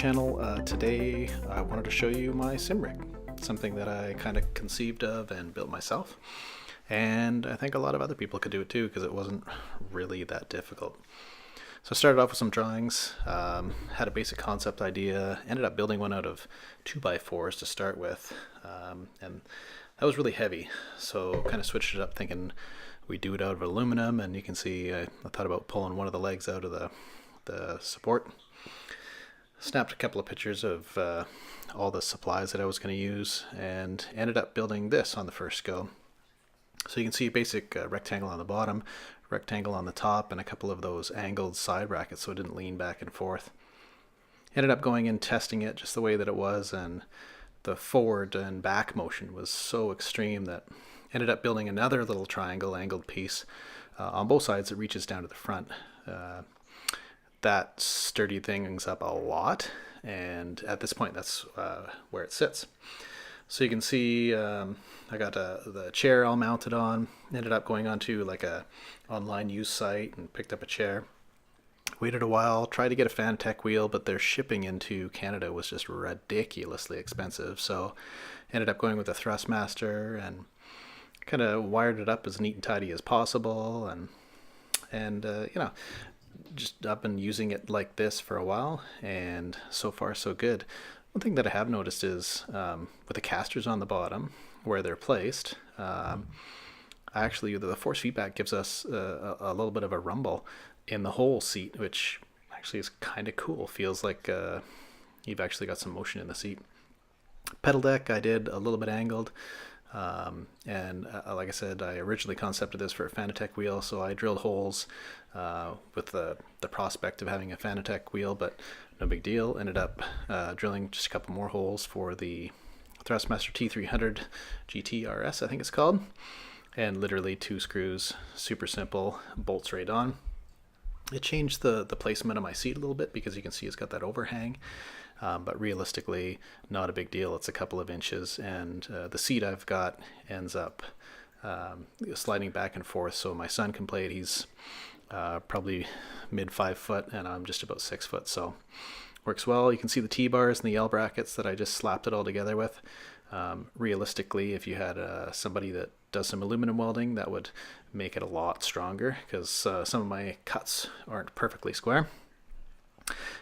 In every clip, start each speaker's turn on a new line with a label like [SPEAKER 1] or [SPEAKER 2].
[SPEAKER 1] channel. Today I wanted to show you my sim rig, something that I kind of conceived of and built myself, and I think a lot of other people could do it too because it wasn't really that difficult. So I started off with some drawings, had a basic concept idea, ended up building one out of 2x4s to start with, and that was really heavy, so kind of switched it up thinking we do it out of aluminum, and you can see I thought about pulling one of the legs out of the support. Snapped a couple of pictures of all the supplies that I was going to use and ended up building this on the first go. So you can see a basic rectangle on the bottom, rectangle on the top, and a couple of those angled side brackets so it didn't lean back and forth. Ended up going in testing it just the way that it was, and the forward and back motion was so extreme that ended up building another little triangle angled piece on both sides that reaches down to the front. That sturdy things up a lot, and at this point that's where it sits. So you can see I got the chair all mounted on, ended up going onto like a online used site and picked up a chair. Waited a while, tried to get a Fanatec wheel, but their shipping into Canada was just ridiculously expensive, so ended up going with a Thrustmaster and kind of wired it up as neat and tidy as possible, and you know, just I've been using it like this for a while, and so far so good. One thing that I have noticed is with the casters on the bottom where they're placed, actually the force feedback gives us a little bit of a rumble in the whole seat, which actually is kind of cool. Feels like you've actually got some motion in the seat. Pedal deck I did a little bit angled. And like I said, I originally concepted this for a Fanatec wheel, so I drilled holes with the prospect of having a Fanatec wheel, but no big deal. Ended up drilling just a couple more holes for the Thrustmaster T300 GT-RS, I think it's called, and literally 2 screws, super simple, bolts right on. It changed the placement of my seat a little bit because you can see it's got that overhang. But realistically, not a big deal. It's a couple of inches, and the seat I've got ends up sliding back and forth, so my son can play it. He's probably mid 5 foot, and I'm just about 6 foot, so works well. You can see the T-bars and the L brackets that I just slapped it all together with. Realistically, if you had somebody that does some aluminum welding, that would make it a lot stronger because some of my cuts aren't perfectly square.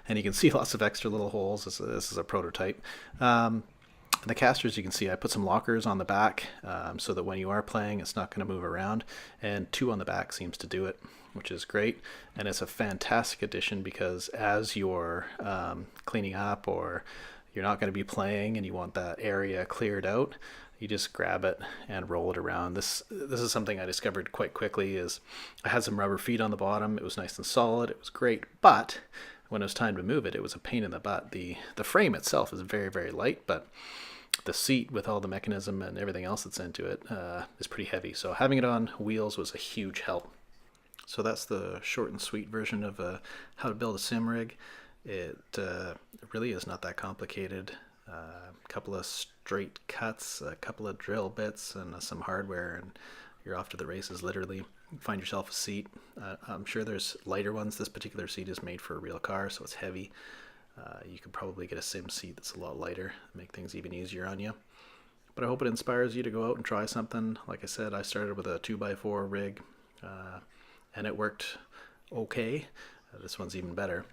[SPEAKER 1] And you can see lots of extra little holes. This is a prototype. The casters, you can see I put some lockers on the back so that when you are playing, it's not going to move around. And 2 on the back seems to do it, which is great. And it's a fantastic addition because as you're cleaning up or you're not going to be playing and you want that area cleared out, you just grab it and roll it around. This is something I discovered quite quickly. Is I had some rubber feet on the bottom. It was nice and solid. It was great, but when it was time to move it, it was a pain in the butt. The frame itself is very, very light, but the seat with all the mechanism and everything else that's into it is pretty heavy. So having it on wheels was a huge help. So that's the short and sweet version of how to build a sim rig. It really is not that complicated. A couple of straight cuts, a couple of drill bits, and some hardware, and you're off to the races, literally. Find yourself a seat. I'm sure there's lighter ones. This particular seat is made for a real car, so it's heavy. You could probably get a sim seat that's a lot lighter, make things even easier on you. But I hope it inspires you to go out and try something. Like I said, I started with a 2x4 rig, and it worked okay. This one's even better.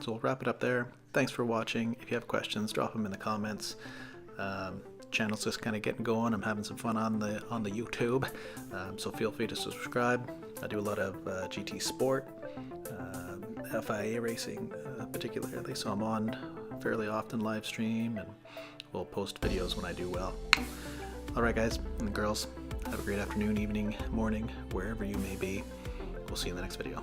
[SPEAKER 1] So we'll wrap it up there. Thanks for watching. If you have questions, drop them in the comments. Channel's just kind of getting going. I'm having some fun on the YouTube, so feel free to subscribe. I do a lot of GT Sport, FIA racing particularly, so I'm on fairly often live stream, and we'll post videos when I do well. Alright guys and girls, have a great afternoon, evening, morning, wherever you may be. We'll see you in the next video.